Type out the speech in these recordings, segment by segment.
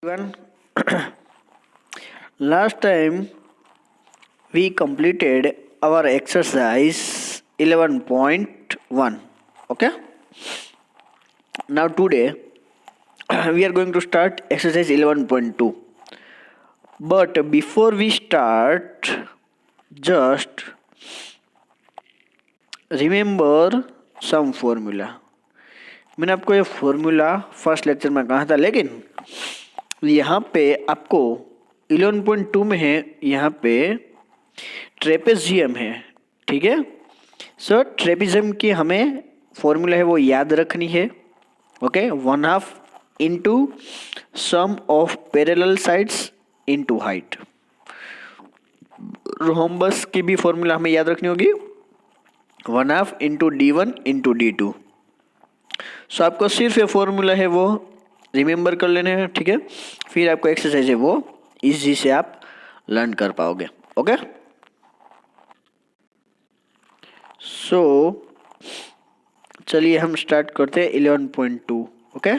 Everyone, last time we completed our exercise 11.1. Okay, now today we are going to start exercise 11.2. But before we start, just remember some formula. मैंने आपको ये formula first lecture में कहा था, लेकिन यहाँ पे आपको 11.2 में है, यहाँ पे ट्रेपेजियम है. ठीक है, सो ट्रेपेजियम की हमें फॉर्मूला है वो याद रखनी है. Okay, 1/2 into sum of parallel sides into height. Rhombus की भी फॉर्मूला हमें याद रखनी होगी, 1/2 इंटू D1 इंटू D2. सो आपको सिर्फ ये फॉर्मूला है वो रिमेंबर कर लेने हैं. ठीक है, फिर आपको एक्सरसाइज है वो इजी से आप लर्न कर पाओगे. ओके, सो चलिए हम स्टार्ट करते हैं 11.2. ओके,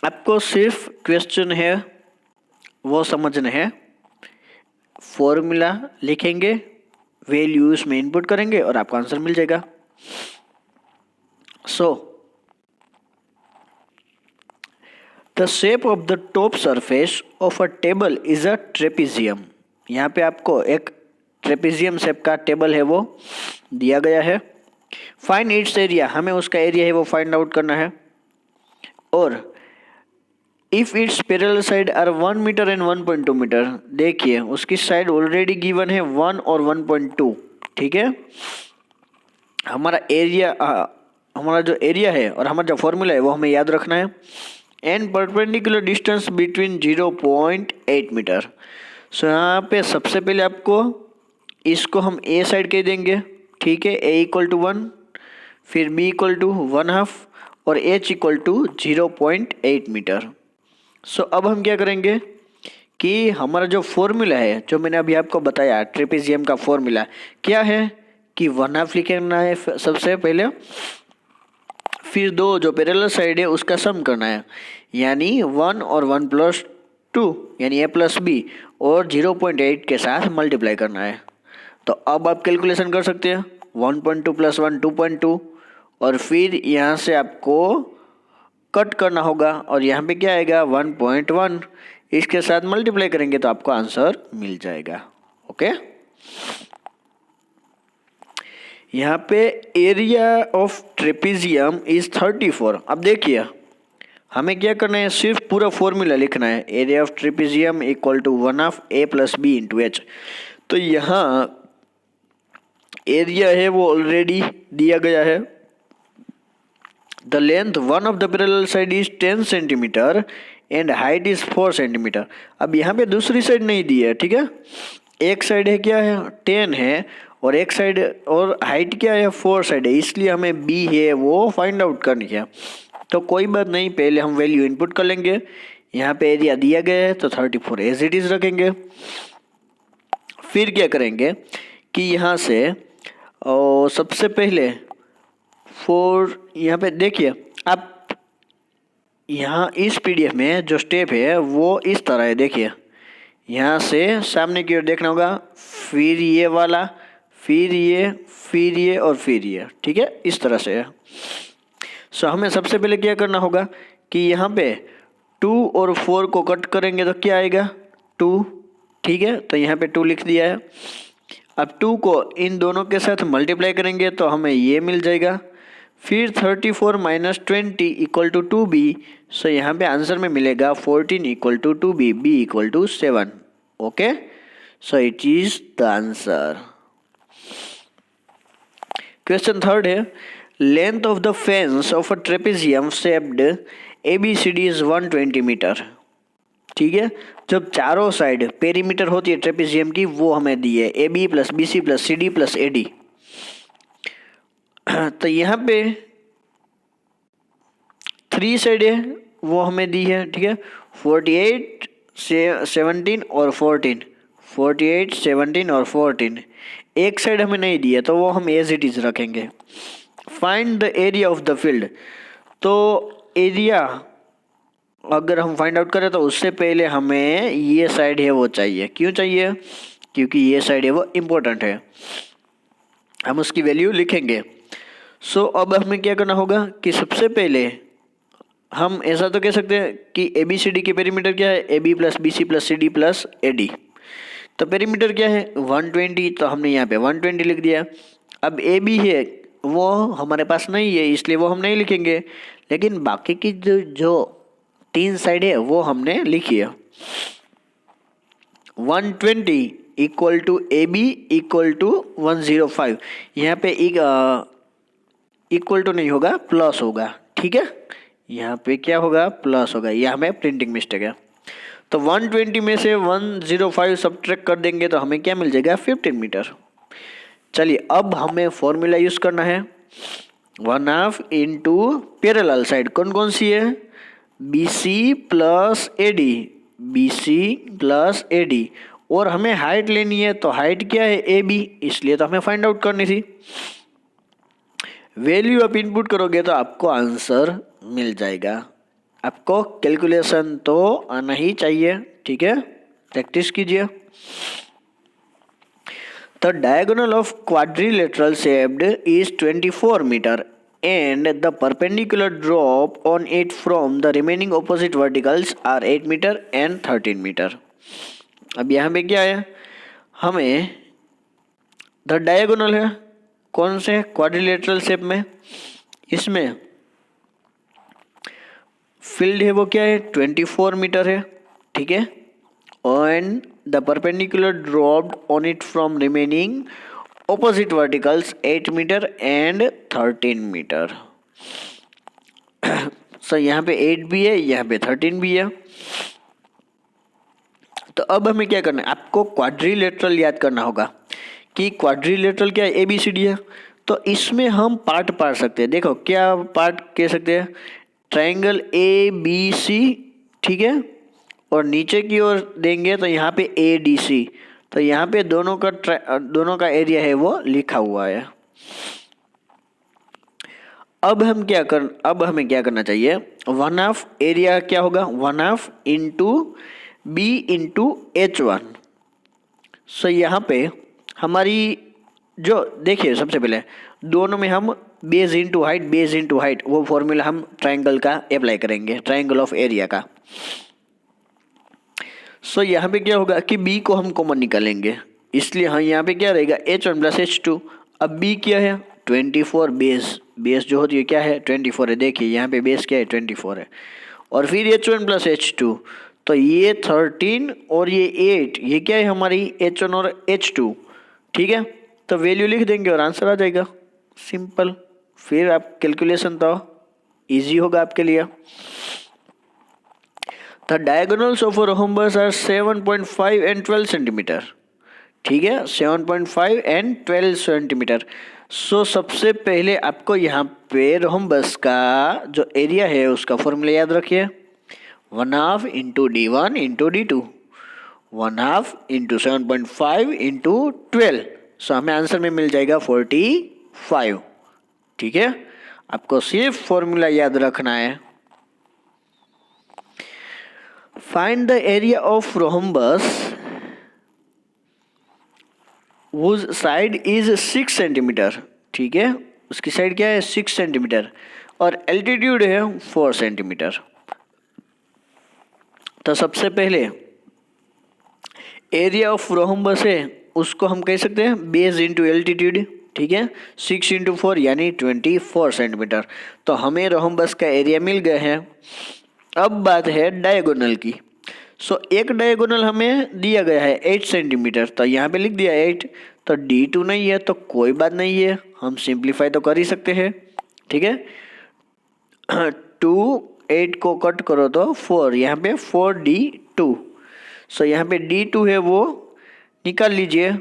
आपको सिर्फ क्वेश्चन है वो समझना है. फॉर्मूला लिखेंगे, वैल्यूज में इनपुट करेंगे और आपको आंसर मिल जाएगा. So, the shape of the top surface of a table is a trapezium. यहाँ पे आपको एक ट्रेपेजियम शेप का टेबल है वो दिया गया है. फाइंड इट्स एरिया, हमें उसका एरिया है वो फाइंड आउट करना है. और if its parallel side are 1 metre and 1.2 metre, देखिए उसकी साइड ऑलरेडी गिवन है 1 और 1.2. ठीक है, हमारा एरिया हमारा जो एरिया है और हमारा जो फॉर्मूला है वो हमें याद रखना है. And perpendicular distance between 0.8 metre. So यहाँ पे सबसे पहले आपको इसको हम ए साइड कह देंगे. ठीक है, ए इक्वल टू 1, फिर बी इक्वल टू 1/2 और एच इक्वल टू 0.8 मीटर. सो अब हम क्या करेंगे कि हमारा जो फॉर्मूला है जो मैंने अभी आपको बताया ट्रेपेजियम का फॉर्मूला क्या है कि 1/2 लिखना है सबसे पहले, फिर दो जो पैरेलल साइड है उसका सम करना है, यानी 1 और 1 प्लस 2 यानी a प्लस बी और 0.8 के साथ मल्टीप्लाई करना है. तो अब आप कैलकुलेशन कर सकते हैं. 1.2 प्लस 1 2.2 और फिर यहाँ से आपको कट करना होगा और यहाँ पे क्या आएगा 1.1. इसके साथ मल्टीप्लाई करेंगे तो आपको आंसर मिल जाएगा. ओके, यहाँ पे एरिया ऑफ ट्रेपेजियम इज 34. अब देखिए हमें क्या करना है, सिर्फ पूरा फॉर्मूला लिखना है. Area of trapezium equal to 1/2 a plus B into H. तो यहाँ एरिया है वो ऑलरेडी दिया गया है. The length one of the parallel side is 10 centimetre and height is 4 centimetre. अब यहाँ पे दूसरी साइड नहीं दी है. ठीक है, एक साइड है क्या है 10 है और एक साइड और हाइट क्या है 4 साइड है, इसलिए हमें बी है वो फाइंड आउट करनी है. तो कोई बात नहीं, पहले हम वैल्यू इनपुट कर लेंगे. यहाँ पे एरिया दिया गया है तो 34 एज इट इज रखेंगे. फिर क्या करेंगे कि यहाँ से और सबसे पहले 4 यहाँ पे देखिए आप यहाँ इस पीडीएफ में जो स्टेप है वो इस तरह है. देखिए यहाँ से सामने की ओर देखना होगा, फिर ये वाला, फिर ये और फिर ये. ठीक है, इस तरह से है. सो हमें सबसे पहले क्या करना होगा कि यहाँ पे 2 और 4 को कट करेंगे तो क्या आएगा 2. ठीक है, तो यहाँ पे 2 लिख दिया है. अब 2 को इन दोनों के साथ मल्टीप्लाई करेंगे तो हमें ये मिल जाएगा. फिर 34 माइनस 20 इक्वल टू 2b. सो यहाँ पे आंसर में मिलेगा 14 equal to 2b, b equal to 7. Okay, so it is the answer. Question third है, length of the fence of a trapezium shaped ABCD is 120 metre. ठीक है, जब चारों साइड पेरीमीटर होती है ट्रेपेजियम की वो हमें दी है AB plus BC plus CD plus AD. तो यहाँ पे 3 साइड है वो हमें दी है. ठीक है, 48 17 और 14, 48 17 और 14. एक साइड हमें नहीं दी है तो वो हम एज इट इज रखेंगे. Find the area of the field. तो एरिया अगर हम फाइंड आउट करें तो उससे पहले हमें ये साइड है वो चाहिए। क्यों चाहिए? क्योंकि ये साइड है वो इम्पोर्टेंट है, हम उसकी वैल्यू लिखेंगे। सो अब हमें क्या करना होगा कि सबसे पहले हम ऐसा तो कह सकते हैं कि ए बी सी डी के पेरीमीटर क्या है, A B plus B C plus C D plus A D. तो पेरीमीटर क्या है 120, तो हमने यहाँ पे 120 लिख दिया। अब ए बी है वो हमारे पास नहीं है इसलिए वो हम नहीं लिखेंगे, लेकिन बाकी की जो 3 साइड है वो हमने लिखी है। 120 equal to A B equal to 105। यहाँ पे इक्वल टू नहीं होगा, प्लस होगा। ठीक है, यहाँ पे क्या होगा, प्लस होगा। यह हमें प्रिंटिंग मिस्टेक है। तो 120 में से 105 सब्ट्रैक्ट कर देंगे तो हमें क्या मिल जाएगा, 15 मीटर। चलिए अब हमें फॉर्मूला यूज करना है, 1/2 इंटू पैरेलल साइड कौन कौन सी है, B C plus A D, B C plus A D. और हमें हाइट लेनी है, तो हाइट क्या है, ए बी, इसलिए तो हमें फाइंड आउट करनी थी। वैल्यू आप इनपुट करोगे तो आपको आंसर मिल जाएगा। आपको कैलकुलेशन तो आना ही चाहिए। ठीक है, प्रैक्टिस कीजिए। The diagonal of quadrilateral shaped is 24 meter and the perpendicular drop on it from the remaining opposite verticals are 8 meter and 13 meter. अब यहाँ पे क्या है, हमें द डायगोनल है कौन से, क्वाड्रिलेटरल शेप में, इसमें फील्ड है वो क्या है, 24 मीटर है। ठीक है, and the perpendicular dropped on it from remaining opposite verticals 8 meter and 13 meter. so यहाँ पे 8 भी है, यहाँ पे 13 भी है। तो अब हमें क्या करना है, आपको क्वाड्रिलेटरल याद करना होगा कि क्वाड्रिलेटरल क्या है, ए बी सी डी है। तो इसमें हम पार्ट पार सकते हैं। देखो क्या पार्ट कह सकते हैं, ट्राइंगल ए बी सी। ठीक है, और नीचे की ओर देंगे तो यहाँ पे ए डी सी। तो यहाँ पे दोनों का एरिया है वो लिखा हुआ है। अब हमें क्या करना चाहिए, 1/2 एरिया क्या होगा, 1/2 इंटू बी इंटू H1। सो यहाँ पे हमारी जो देखिए, सबसे पहले दोनों में हम बेस इंटू हाइट वो फॉर्मूला हम ट्राइंगल का अप्लाई करेंगे, ट्राइंगल ऑफ एरिया का। सो यहाँ पे क्या होगा कि b को हम कॉमन निकालेंगे, इसलिए हाँ यहाँ पे क्या रहेगा, H1 प्लस H2। अब b क्या है, 24, बेस जो होती है क्या है, 24 है। देखिए यहाँ पे बेस क्या है, 24 है। और फिर H1 प्लस H2, तो ये 13 और ये 8, ये क्या है हमारी H1 और H2। ठीक है, तो वैल्यू लिख देंगे और आंसर आ जाएगा, सिंपल। फिर आप कैलकुलेशन तो इजी होगा आपके लिए। The diagonals of a rhombus are 7.5 and 12 centimetre. ठीक है, 7.5 एंड 12 सेंटीमीटर। सो सबसे पहले आपको यहाँ पे rhombus का जो एरिया है उसका फॉर्मूला याद रखिए, 1/2 into D1 into D2, 1/2 into 7.5 into 12। सो हमें आंसर में मिल जाएगा 45। ठीक है, आपको सिर्फ फॉर्मूला याद रखना है। Find the area of rhombus whose side is 6 centimetre. ठीक है, उसकी साइड क्या है, 6 सेंटीमीटर, और एल्टीट्यूड है 4 सेंटीमीटर। तो सबसे पहले एरिया ऑफ रोहम्बस है उसको हम कह सकते हैं बेस इंटू एल्टीट्यूड। ठीक है, 6 इंटू 4 यानी 24 सेंटीमीटर। तो हमें रोहम्बस का एरिया मिल गया है। अब बात है डायगोनल की। सो एक डायगोनल हमें दिया गया है 8 सेंटीमीटर, तो यहाँ पे लिख दिया 8। तो D2 नहीं है तो कोई बात नहीं है, हम सिंप्लीफाई तो कर ही सकते हैं। ठीक है, 2 8 को कट करो तो 4, यहाँ पे 4D2। सो यहाँ पे D2 है वो निकाल लीजिए।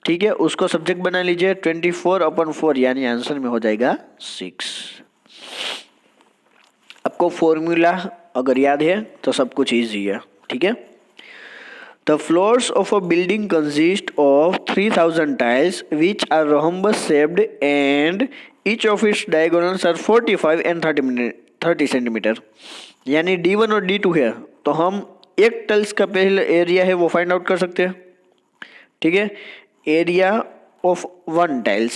ठीक है, उसको सब्जेक्ट बना लीजिए, 24/4 यानी आंसर में हो जाएगा 6। आपको फॉर्मूला अगर याद है तो सब कुछ इजी है। ठीक है, the floors of a building consist of 3000 tiles which are rhombus shaped and each of its diagonals are 45 and 30 centimetre, यानी D1 और D2 है, तो हम एक टाइल्स का पहले एरिया है वो फाइंड आउट कर सकते हैं। ठीक है, area of one tile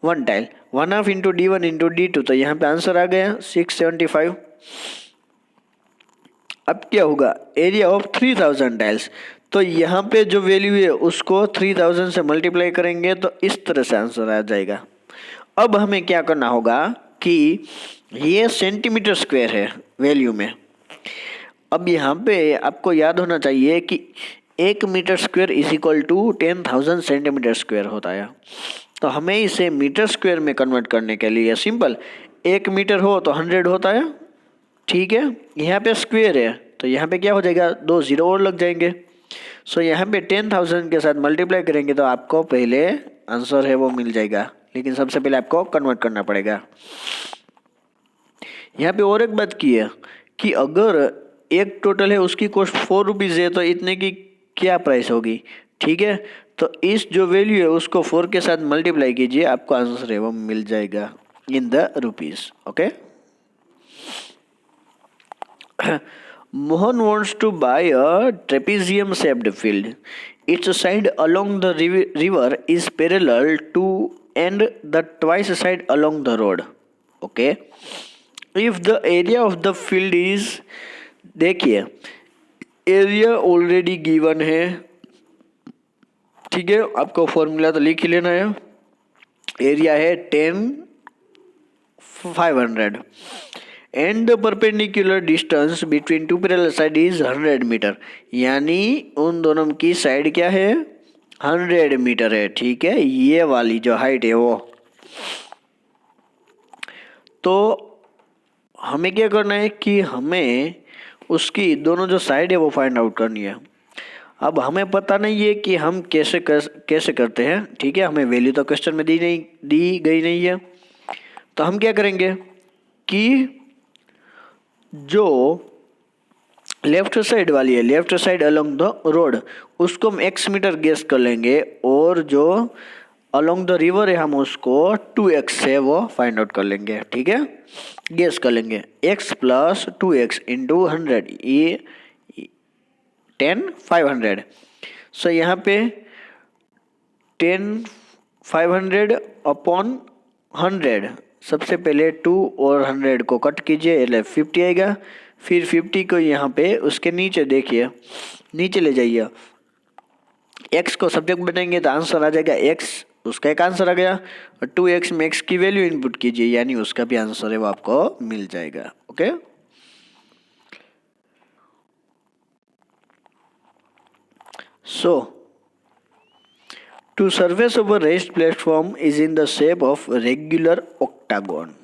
1/2 into D1 into D2, तो यहाँ पे आंसर आ गया 675। अब क्या होगा, एरिया ऑफ 3000 टाइल्स, तो यहाँ पे जो वैल्यू है उसको 3000 से मल्टीप्लाई करेंगे तो इस तरह से आंसर आ जाएगा। अब हमें क्या करना होगा कि ये सेंटीमीटर स्क्वायर है वैल्यू में। अब यहाँ पे आपको याद होना चाहिए कि 1 metre square is equal to 10,000 centimetre square होता है। तो हमें इसे मीटर स्क्वायर में कन्वर्ट करने के लिए सिंपल 1 मीटर हो तो 100 होता है। ठीक है, यहाँ पे स्क्वायर है तो यहाँ पे क्या हो जाएगा, 2 जीरो और लग जाएंगे। सो यहाँ पे 10,000 के साथ मल्टीप्लाई करेंगे तो आपको पहले आंसर है वो मिल जाएगा, लेकिन सबसे पहले आपको कन्वर्ट करना पड़ेगा। यहाँ पे और एक बात की है कि अगर एक टोटल है उसकी कॉस्ट 4 रुपीज़ है तो इतने की क्या प्राइस होगी। ठीक है, तो इस जो वैल्यू है उसको 4 के साथ मल्टीप्लाई कीजिए, आपको आंसर है वो मिल जाएगा in the rupees. Okay, Mohan wants to buy a trapezium shaped field. Its side along the river is parallel to and the twice side along the road. Okay. If the area of the field is, देखिए area already given है। ठीक है, आपको formula तो लिख ही लेना है। Area है 10,500 and the perpendicular distance between two parallel side is 100 metre, यानी उन दोनों की साइड क्या है, 100 मीटर है। ठीक है, ये वाली जो हाइट है वो, तो हमें क्या करना है कि हमें उसकी दोनों जो साइड है वो फाइंड आउट करनी है। अब हमें पता नहीं है कि हम कैसे करते हैं। ठीक है, हमें वैल्यू तो क्वेश्चन में दी गई नहीं है, तो हम क्या करेंगे कि जो लेफ्ट साइड वाली है, left side along the road, उसको हम x मीटर गेस कर लेंगे, और जो अलोंग द रिवर है हम उसको 2x से वो फाइंड आउट कर लेंगे। ठीक है, गेस कर लेंगे x प्लस 2x इंटू 100, ये 10,500। सो यहाँ पे 10,500 अपॉन 100, सबसे पहले 2 और 100 को कट कीजिए, એટલે 50 आएगा। फिर 50 को यहाँ पे उसके नीचे देखिए, नीचे ले जाइए, x को सब्जेक्ट बनाएंगे तो आंसर आ जाएगा x, उसका एक आंसर आ गया, और 2x में x की वैल्यू इनपुट कीजिए, यानी उसका भी आंसर है वो आपको मिल जाएगा। Okay, so to surface of a raised platform is in the shape of regular octagon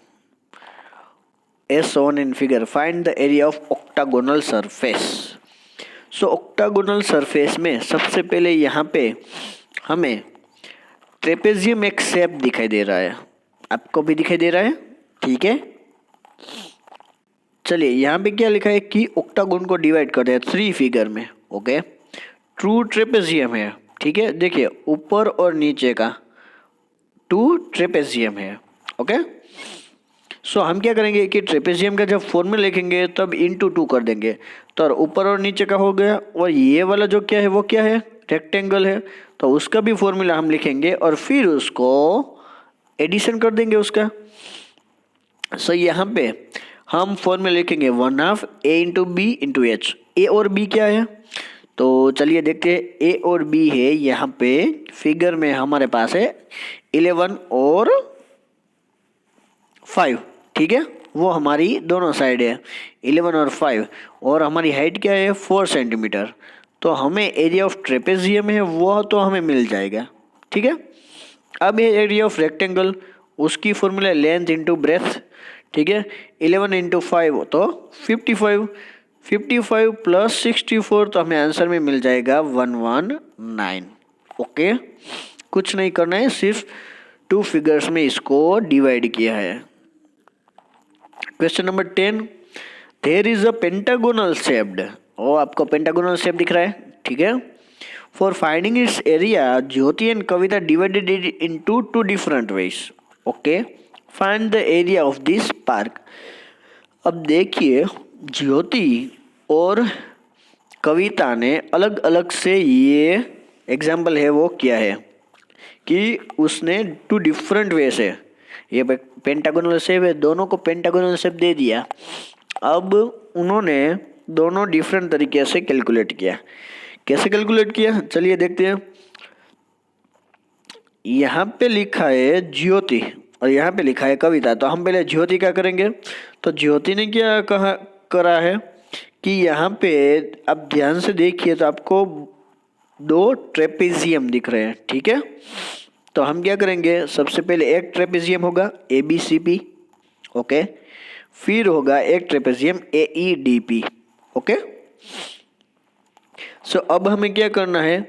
as shown in figure. Find the area of octagonal surface. So octagonal surface में सबसे पहले यहाँ पे हमें ट्रेपेजियम एक शेप दिखाई दे रहा है, आपको भी दिखाई दे रहा है। ठीक है, चलिए यहाँ पे क्या लिखा है कि octagon को डिवाइड करते हैं 3 फिगर में। ओके, ट्रू ट्रेपेजियम है। ठीक है, देखिए ऊपर और नीचे का 2 ट्रेपेजियम है। ओके, सो हम क्या करेंगे कि ट्रेपेजियम का जब फॉर्मूला लिखेंगे तब इंटू 2 कर देंगे, तो ऊपर और नीचे का हो गया, और ये वाला जो क्या है वो क्या है, रेक्टेंगल है, तो उसका भी फॉर्मूला हम लिखेंगे और फिर उसको एडिशन कर देंगे उसका। सो यहाँ पे हम फॉर्मूला लिखेंगे 1/2 a into B into H. A और बी क्या है, तो चलिए देखते हैं। ए और बी है, यहाँ पे फिगर में हमारे पास है 11 और 5। ठीक है, वो हमारी दोनों साइड है 11 और 5, और हमारी हाइट क्या है 4 सेंटीमीटर, तो हमें एरिया ऑफ ट्रेपेजियम है वो तो हमें मिल जाएगा। ठीक है, अब ये एरिया ऑफ रेक्टेंगल, उसकी फॉर्मूला लेंथ इंटू ब्रेथ। ठीक है, 11 इंटू 5 तो 55 प्लस 64, तो हमें आंसर में मिल जाएगा 119। ओके, कुछ नहीं करना है, सिर्फ 2 फिगर्स में इसको डिवाइड किया है। Question number 10, there is a pentagonal shaped, ओ आपको पेंटागोनल शेप दिख रहा है। ठीक है, for finding its area Jyoti and Kavita divided it into 2 different ways. Okay, find the area of this park. अब देखिए, ज्योति और कविता ने अलग अलग से ये एग्जाम्पल है वो किया है कि उसने टू डिफरेंट वे से, ये पेंटागोनल शेप है, दोनों को पेंटागोनल शेप दे दिया। अब उन्होंने दोनों डिफरेंट तरीके से कैलकुलेट किया। कैसे कैलकुलेट किया, चलिए देखते हैं। यहाँ पे लिखा है ज्योति और यहाँ पे लिखा है कविता, तो हम पहले ज्योति का करेंगे। तो ज्योति ने क्या करा है कि यहाँ पे आप ध्यान से देखिए तो आपको दो ट्रेपेजियम दिख रहे हैं, ठीक है। तो हम क्या करेंगे, सबसे पहले एक ट्रेपेजियम होगा ABCP, ओके। फिर होगा एक ट्रेपेजियम AEDP, ओके। सो अब हमें क्या करना है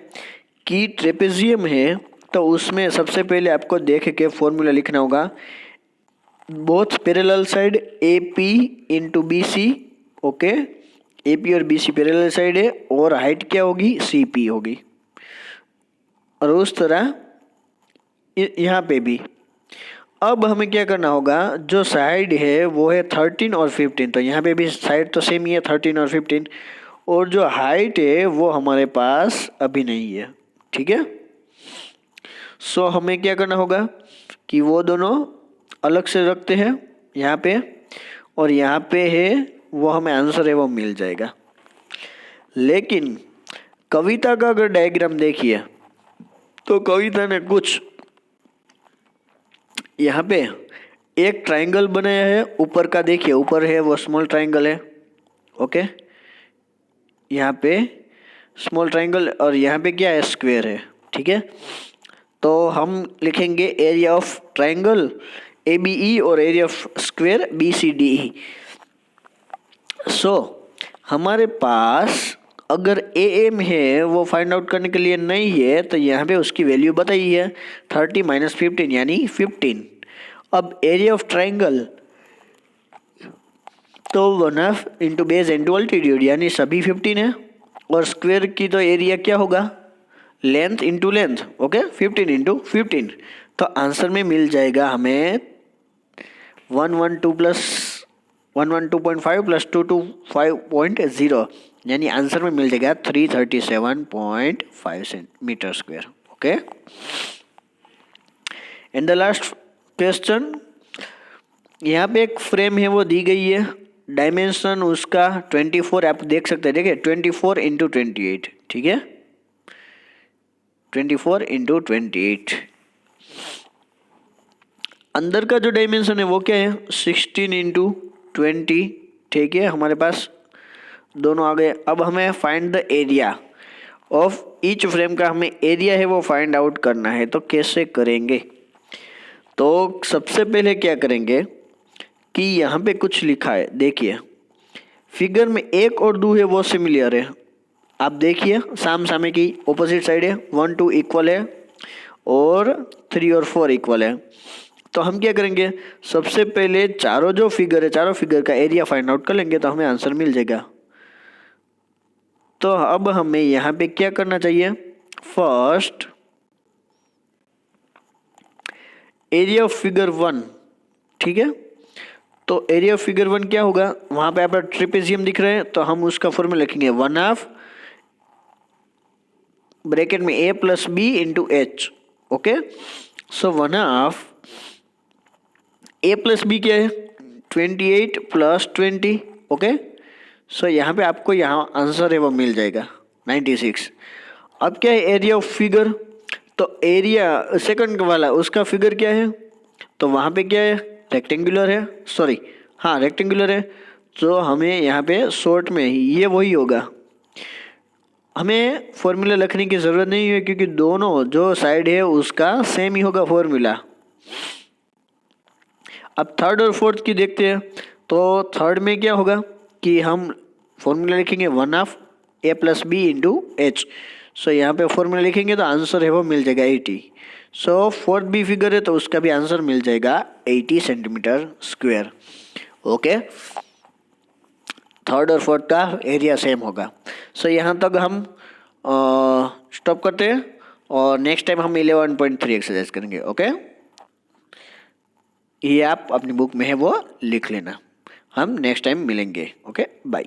कि ट्रेपेजियम है तो उसमें सबसे पहले आपको देख के फॉर्मूला लिखना होगा, both parallel side AP into BC, okay. AP और BC पैरेलल साइड है और हाइट क्या होगी, CP होगी। और उस तरह यहाँ पे भी। अब हमें क्या करना होगा, जो साइड है वो है 13 और 15, तो यहाँ पे भी साइड तो सेम ही है 13 और 15, और जो हाइट है वो हमारे पास अभी नहीं है, ठीक है। सो हमें क्या करना होगा कि वो दोनों अलग से रखते हैं यहाँ पे, और यहाँ पे है वो हमें आंसर है वो मिल जाएगा। लेकिन कविता का अगर डायग्राम देखिए तो कविता ने कुछ यहाँ पे एक ट्रायंगल बनाया है, ऊपर का देखिए, ऊपर है वो स्मॉल ट्रायंगल है, ओके। यहाँ पे स्मॉल ट्रायंगल और यहाँ पे क्या है, स्क्वायर है, ठीक है। तो हम लिखेंगे एरिया ऑफ ट्रायंगल ABE और एरिया ऑफ स्क्वायर BCDE। सो हमारे पास अगर AM है वो फाइंड आउट करने के लिए नहीं है, तो यहाँ पे उसकी वैल्यू बताई है 30 माइनस 15 यानी 15। अब एरिया ऑफ ट्रायंगल तो 1/2 इंटू बेस इंटू अल्टीट्यूड यानी सभी 15 है, और स्क्वायर की तो एरिया क्या होगा, length into length, okay, 15 into 15। तो आंसर में मिल जाएगा हमें 112 प्लस 112.5 प्लस 225.0, यानी आंसर में मिल जाएगा 337.5 metre square, okay. And the last question, यहाँ पे एक फ्रेम है वो दी गई है, डायमेंशन उसका 24, आप देख सकते हैं, देखिए 24 इंटू 28, ठीक है, 24 इंटू 28। अंदर का जो डायमेंशन है वो क्या है, 16 इंटू 20, ठीक है। हमारे पास दोनों आ गए। अब हमें find the area of each frame का, हमें एरिया है वो फाइंड आउट करना है। तो कैसे करेंगे, तो सबसे पहले क्या करेंगे कि यहाँ पे कुछ लिखा है, देखिए फिगर में 1 और 2 है वो सिमिलर है, आप देखिए साम सामे की ऑपोजिट साइड है, 1 2 इक्वल है और 3 और 4 इक्वल है। तो हम क्या करेंगे, सबसे पहले चारों जो फिगर है, चारों फिगर का एरिया फाइंड आउट कर लेंगे तो हमें आंसर मिल जाएगा। तो अब हमें यहाँ पे क्या करना चाहिए, फर्स्ट एरिया ऑफ फिगर 1, ठीक है। तो एरिया ऑफ फिगर 1 क्या होगा, वहां पे आपका ट्रेपेजियम दिख रहा है, तो हम उसका फॉर्मूला लिखेंगे 1/2 ब्रैकेट में A plus B into H, okay. So 1/2 A plus B क्या है, 28 प्लस 20, ओके। सो यहाँ पे आपको यहाँ आंसर है वो मिल जाएगा 96। अब क्या है एरिया ऑफ फिगर, तो एरिया सेकंड वाला उसका फिगर क्या है, तो वहाँ पे क्या है, रेक्टेंगुलर है, सॉरी हाँ रेक्टेंगुलर है। तो हमें यहाँ पे शॉर्ट में ये वही होगा, हमें फॉर्मूला लिखने की ज़रूरत नहीं है क्योंकि दोनों जो साइड है उसका सेम ही होगा फॉर्मूला। अब थर्ड और फोर्थ की देखते हैं। तो थर्ड में क्या होगा कि हम फॉर्मूला लिखेंगे 1/2 A plus B into H। सो यहाँ पे फॉर्मूला लिखेंगे तो आंसर है वो मिल जाएगा 80। सो फोर्थ भी फिगर है तो उसका भी आंसर मिल जाएगा 80 सेंटीमीटर स्क्वायर, ओके। थर्ड और फोर्थ का एरिया सेम होगा। सो यहाँ तक हम स्टॉप करते हैं और नेक्स्ट टाइम हम 11.3 एक्सरसाइज करेंगे, ओके। ये आप अपनी बुक में है वो लिख लेना। हम नेक्स्ट टाइम मिलेंगे। Okay, bye.